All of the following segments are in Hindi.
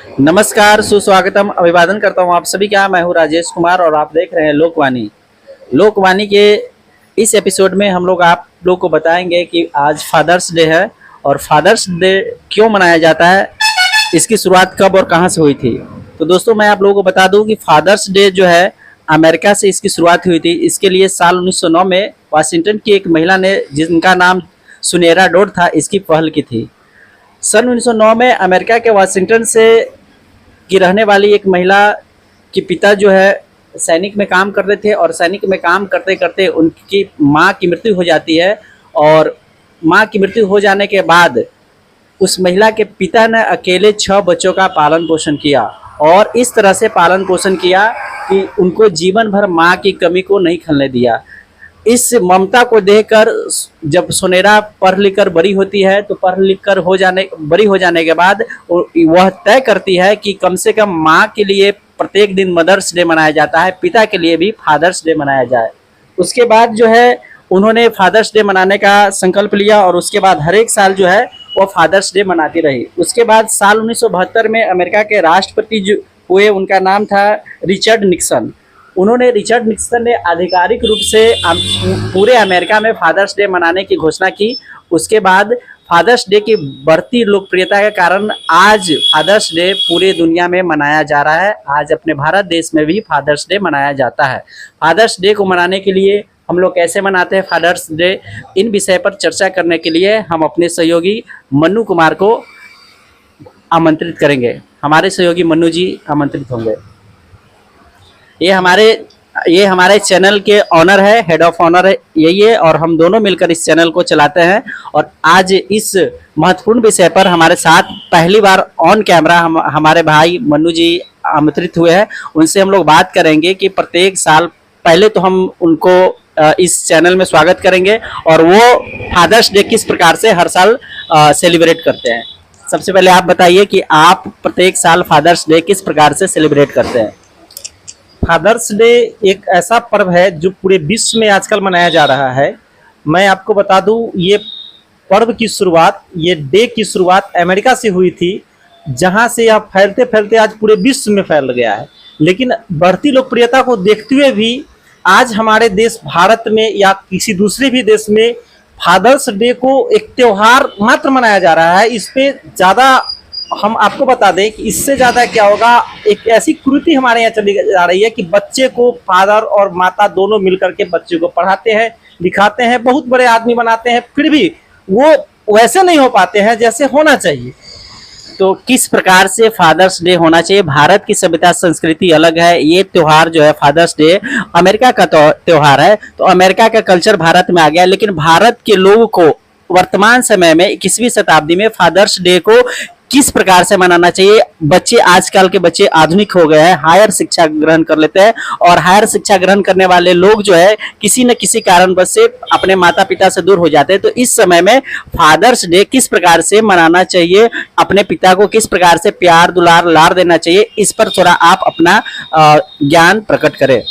नमस्कार, सुस्वागतम, अभिवादन करता हूँ आप सभी का। मैं हूँ राजेश कुमार और आप देख रहे हैं लोकवाणी। लोकवाणी के इस एपिसोड में हम लोग आप लोग को बताएंगे कि आज फादर्स डे है और फादर्स डे क्यों मनाया जाता है, इसकी शुरुआत कब और कहाँ से हुई थी। तो दोस्तों, मैं आप लोगों को बता दूं कि फादर्स डे जो है अमेरिका से इसकी शुरुआत हुई थी। इसके लिए साल 1909 में वाशिंगटन की एक महिला ने, जिनका नाम सुनेरा डोड था, इसकी पहल की थी। सन 1909 में अमेरिका के वाशिंगटन से की रहने वाली एक महिला के पिता जो है सैनिक में काम करते थे और सैनिक में काम करते करते उनकी माँ की मृत्यु हो जाती है। और माँ की मृत्यु हो जाने के बाद उस महिला के पिता ने अकेले 6 बच्चों का पालन पोषण किया और इस तरह से पालन पोषण किया कि उनको जीवन भर माँ की कमी को नहीं खलने दिया। इस ममता को देखकर जब सोनेरा पढ़ लिख कर बड़ी होती है तो पढ़ लिख कर बड़ी हो जाने के बाद वह तय करती है कि कम से कम माँ के लिए प्रत्येक दिन मदर्स डे मनाया जाता है, पिता के लिए भी फादर्स डे मनाया जाए। उसके बाद जो है उन्होंने फादर्स डे मनाने का संकल्प लिया और उसके बाद हर एक साल जो है वो फादर्स डे मनाती रही। उसके बाद साल 1972 में अमेरिका के राष्ट्रपति जो हुए, उनका नाम था रिचर्ड निक्सन। रिचर्ड निक्सन ने आधिकारिक रूप से पूरे अमेरिका में फादर्स डे मनाने की घोषणा की। उसके बाद फादर्स डे की बढ़ती लोकप्रियता के कारण आज फादर्स डे पूरे दुनिया में मनाया जा रहा है। आज अपने भारत देश में भी फादर्स डे मनाया जाता है। फादर्स डे को मनाने के लिए हम लोग कैसे मनाते हैं फादर्स डे, इन विषय पर चर्चा करने के लिए हम अपने सहयोगी मन्नू कुमार को आमंत्रित करेंगे। हमारे सहयोगी मन्नू जी आमंत्रित होंगे। ये हमारे चैनल के ऑनर है, हेड ऑफ ऑनर है यही है और हम दोनों मिलकर इस चैनल को चलाते हैं। और आज इस महत्वपूर्ण विषय पर हमारे साथ पहली बार ऑन कैमरा हमारे भाई मन्नू जी आमंत्रित हुए हैं। उनसे हम लोग बात करेंगे कि प्रत्येक साल, पहले तो हम उनको इस चैनल में स्वागत करेंगे और वो फादर्स डे किस प्रकार से हर साल सेलिब्रेट करते हैं। सबसे पहले आप बताइए कि आप प्रत्येक साल फादर्स डे किस प्रकार से सेलिब्रेट करते हैं। फादर्स डे एक ऐसा पर्व है जो पूरे विश्व में आजकल मनाया जा रहा है। मैं आपको बता दूं, ये पर्व की शुरुआत, ये डे की शुरुआत अमेरिका से हुई थी, जहां से यह फैलते फैलते आज पूरे विश्व में फैल गया है। लेकिन बढ़ती लोकप्रियता को देखते हुए भी आज हमारे देश भारत में या किसी दूसरे भी देश में फादर्स डे को एक त्योहार मात्र मनाया जा रहा है। इस पे ज़्यादा हम आपको बता दें कि इससे ज़्यादा क्या होगा, एक ऐसी कुरीति हमारे यहाँ चली जा रही है कि बच्चे को फादर और माता दोनों मिलकर के बच्चे को पढ़ाते हैं, लिखाते हैं, बहुत बड़े आदमी बनाते हैं, फिर भी वो वैसे नहीं हो पाते हैं जैसे होना चाहिए। तो किस प्रकार से फादर्स डे होना चाहिए। भारत की सभ्यता संस्कृति अलग है। ये त्योहार जो है फादर्स डे अमेरिका का त्योहार है, तो अमेरिका का कल्चर भारत में आ गया। लेकिन भारत के लोगों को वर्तमान समय में 21वीं शताब्दी में फादर्स डे को किस प्रकार से मनाना चाहिए। बच्चे, आजकल के बच्चे आधुनिक हो गए हैं, हायर शिक्षा ग्रहण कर लेते हैं और हायर शिक्षा ग्रहण करने वाले लोग जो है किसी न किसी कारणवश से अपने माता पिता से दूर हो जाते हैं। तो इस समय में फादर्स डे किस प्रकार से मनाना चाहिए, अपने पिता को किस प्रकार से प्यार दुलार लाड़ देना चाहिए, इस पर थोड़ा आप अपना ज्ञान प्रकट करें।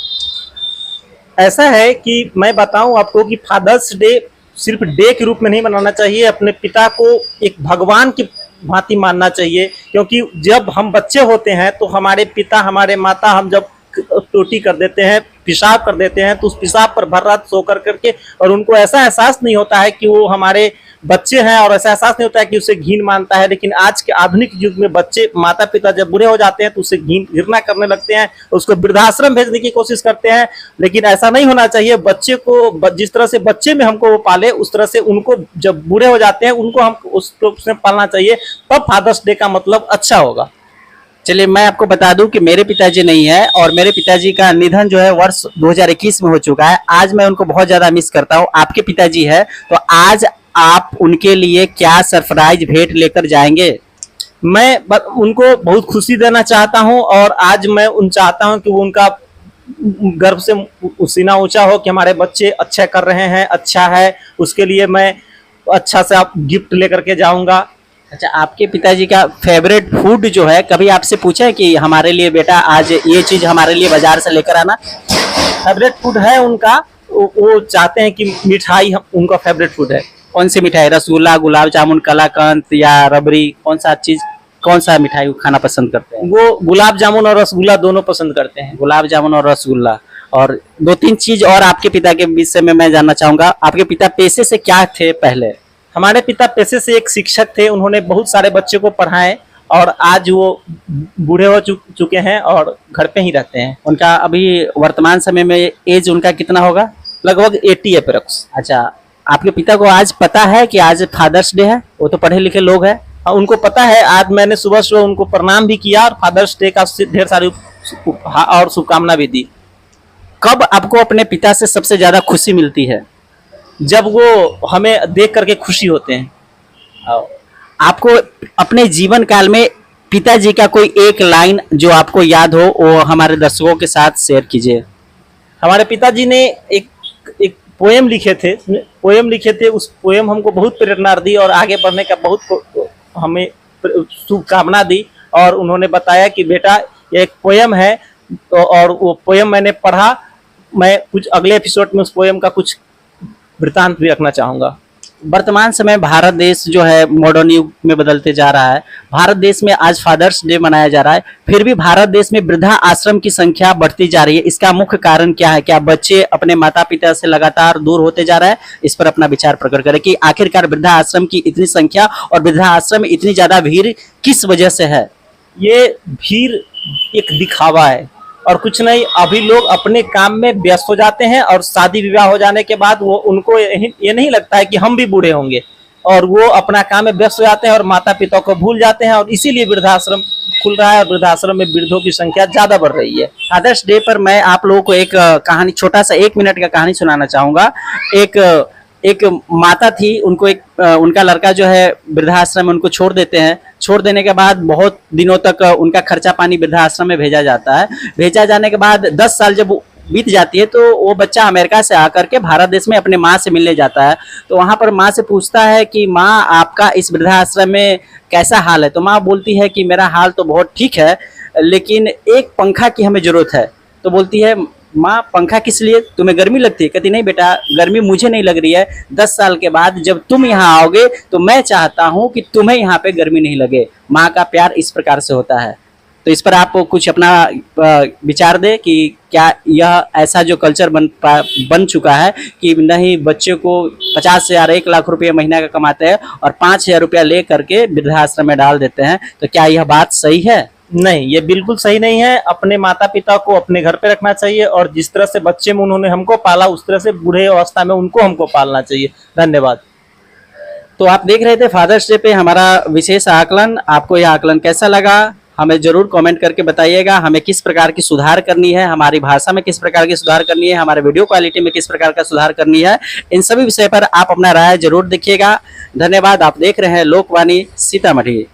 ऐसा है कि मैं बताऊं आपको कि फादर्स डे सिर्फ डे के रूप में नहीं मनाना चाहिए, अपने पिता को एक भगवान की भांति मानना चाहिए। क्योंकि जब हम बच्चे होते हैं तो हमारे पिता, हमारे माता, हम जब टोटी कर देते हैं, पेशाब कर देते हैं, तो उस पेशाब पर भर रात सो करके, और उनको ऐसा एहसास नहीं होता है कि वो हमारे बच्चे हैं और ऐसा एहसास नहीं होता है कि उसे घिन मानता है। लेकिन आज के आधुनिक युग में बच्चे, माता पिता जब बुरे हो जाते हैं तो उसे घृणा करने लगते हैं, उसको वृद्धाश्रम भेजने की कोशिश करते हैं। लेकिन ऐसा नहीं होना चाहिए। बच्चे को जिस तरह से बच्चे में हमको वो पाले, उस तरह से उनको जब बुरे हो जाते हैं उनको हम उसमें पालना चाहिए, तब फादर्स डे का मतलब अच्छा होगा। चलिए, मैं आपको बता दूं कि मेरे पिताजी नहीं है और मेरे पिताजी का निधन जो है वर्ष 2021 में हो चुका है। आज मैं उनको बहुत ज्यादा मिस करता हूं। आपके पिताजी है, तो आज आप उनके लिए क्या सरप्राइज भेंट लेकर जाएंगे। मैं उनको बहुत खुशी देना चाहता हूं और आज मैं चाहता हूं कि वो उनका गर्व से सीना ऊंचा हो कि हमारे बच्चे अच्छा कर रहे हैं, अच्छा है। उसके लिए मैं अच्छा से आप गिफ्ट लेकर के जाऊंगा। अच्छा, आपके पिताजी का फेवरेट फूड जो है, कभी आपसे पूछा है कि हमारे लिए बेटा आज ये चीज हमारे लिए बाजार से लेकर आना। फेवरेट फूड है उनका, वो चाहते हैं कि मिठाई उनका फेवरेट फूड है। कौन सी मिठाई, रसगुल्ला, गुलाब जामुन, कलाकंद या रबड़ी, कौन सा चीज। कौन सा मिठाई खाना पसंद करते हैं? वो गुलाब जामुन और रसगुल्ला दोनों पसंद करते हैं। गुलाब जामुन और रसगुल्ला। और दो तीन चीज और आपके पिता के विषय में मैं जानना चाहूंगा, आपके पिता पेशे से क्या थे पहले? हमारे पिता पेशे से एक शिक्षक थे, उन्होंने बहुत सारे बच्चे को पढ़ाए और आज वो बूढ़े हो चुके हैं और घर पे ही रहते हैं। उनका अभी वर्तमान समय में एज उनका कितना होगा? लगभग 80 अप्रोक्स। अच्छा, आपके पिता को आज पता है कि आज फादर्स डे है? वो तो पढ़े लिखे लोग हैं। उनको पता है, आज मैंने सुबह सुबह उनको प्रणाम भी किया और फादर्स डे का ढेर सारी और शुभकामना भी दी। कब आपको अपने पिता से सबसे ज्यादा खुशी मिलती है? जब वो हमें देख करके खुशी होते हैं। आपको अपने जीवन काल में पिताजी का कोई एक लाइन जो आपको याद हो वो हमारे दर्शकों के साथ शेयर कीजिए। हमारे पिताजी ने एक पोएम लिखे थे, उस पोएम हमको बहुत प्रेरणा दी और आगे बढ़ने का बहुत हमें शुभकामना दी। और उन्होंने बताया कि बेटा ये एक पोएम है, तो और वो पोएम मैंने पढ़ा। मैं कुछ अगले एपिसोड में उस पोएम का कुछ वृतांत भी रखना चाहूँगा। वर्तमान समय भारत देश जो है मॉडर्न युग में बदलते जा रहा है। भारत देश में आज फादर्स डे मनाया जा रहा है, फिर भी भारत देश में वृद्धा आश्रम की संख्या बढ़ती जा रही है। इसका मुख्य कारण क्या है? क्या बच्चे अपने माता पिता से लगातार दूर होते जा रहे हैं? इस पर अपना विचार प्रकट करें कि आखिरकार वृद्धा आश्रम की इतनी संख्या और वृद्धा आश्रम में इतनी ज्यादा भीड़ किस वजह से है? ये भीड़ एक दिखावा है और कुछ नहीं। अभी लोग अपने काम में व्यस्त हो जाते हैं और शादी विवाह हो जाने के बाद वो उनको ये नहीं लगता है कि हम भी बूढ़े होंगे, और वो अपना काम में व्यस्त हो जाते हैं और माता पिता को भूल जाते हैं, और इसीलिए वृद्धाश्रम खुल रहा है और वृद्धाश्रम में वृद्धों की संख्या ज्यादा बढ़ रही है। फादर्स डे पर मैं आप लोगों को एक कहानी, छोटा सा 1 मिनट का कहानी सुनाना चाहूंगा। एक माता थी, उनको उनका लड़का जो है वृद्धाश्रम में उनको छोड़ देते हैं। छोड़ देने के बाद बहुत दिनों तक उनका खर्चा पानी वृद्धाश्रम में भेजा जाता है। भेजा जाने के बाद 10 साल जब बीत जाती है तो वो बच्चा अमेरिका से आकर के भारत देश में अपने माँ से मिलने जाता है। तो वहाँ पर माँ से पूछता है कि माँ आपका इस वृद्धाश्रम में कैसा हाल है? तो माँ बोलती है कि मेरा हाल तो बहुत ठीक है, लेकिन एक पंखा की हमें जरूरत है। तो बोलती है माँ पंखा किस लिए, तुम्हें गर्मी लगती है? कहती नहीं बेटा, गर्मी मुझे नहीं लग रही है। 10 साल के बाद जब तुम यहाँ आओगे तो मैं चाहता हूँ कि तुम्हें यहाँ पे गर्मी नहीं लगे। माँ का प्यार इस प्रकार से होता है। तो इस पर आप कुछ अपना विचार दे कि क्या यह ऐसा जो कल्चर बन चुका है कि नहीं, बच्चे को 50,000 1 लाख रुपये महीना का कमाते हैं और 5,000 रुपया ले करके वृद्धाश्रम में डाल देते हैं, तो क्या यह बात सही है? नहीं, ये बिल्कुल सही नहीं है। अपने माता पिता को अपने घर पे रखना चाहिए और जिस तरह से बच्चे में उन्होंने हमको पाला उस तरह से बूढ़े अवस्था में उनको हमको पालना चाहिए। धन्यवाद। तो आप देख रहे थे फादर्स डे पे हमारा विशेष आकलन। आपको यह आकलन कैसा लगा हमें जरूर कमेंट करके बताइएगा। हमें किस प्रकार की सुधार करनी है, हमारी भाषा में किस प्रकार की सुधार करनी है, हमारे वीडियो क्वालिटी में किस प्रकार का सुधार करनी है, इन सभी विषय पर आप अपना राय जरूर देखिएगा। धन्यवाद। आप देख रहे हैं लोकवाणी सीतामढ़ी।